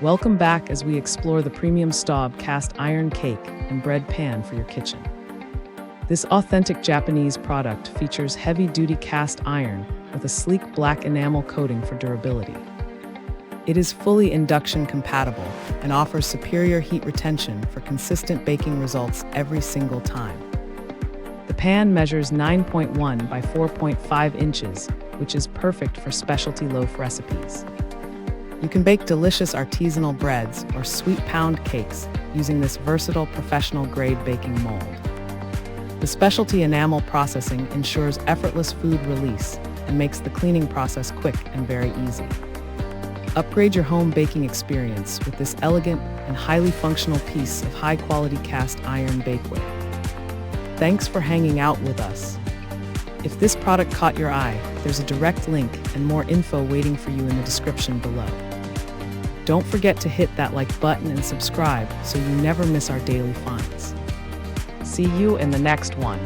Welcome back as we explore the premium Staub cast iron cake and bread pan for your kitchen. This authentic Japanese product features heavy-duty cast iron with a sleek black enamel coating for durability. It is fully induction compatible and offers superior heat retention for consistent baking results every single time. The pan measures 9.1 by 4.5 inches, which is perfect for specialty loaf recipes. You can bake delicious artisanal breads or sweet pound cakes using this versatile professional-grade baking mold. The specialty enamel processing ensures effortless food release and makes the cleaning process quick and very easy. Upgrade your home baking experience with this elegant and highly functional piece of high-quality cast iron bakeware. Thanks for hanging out with us. If this product caught your eye, there's a direct link and more info waiting for you in the description below. Don't forget to hit that like button and subscribe so you never miss our daily finds. See you in the next one.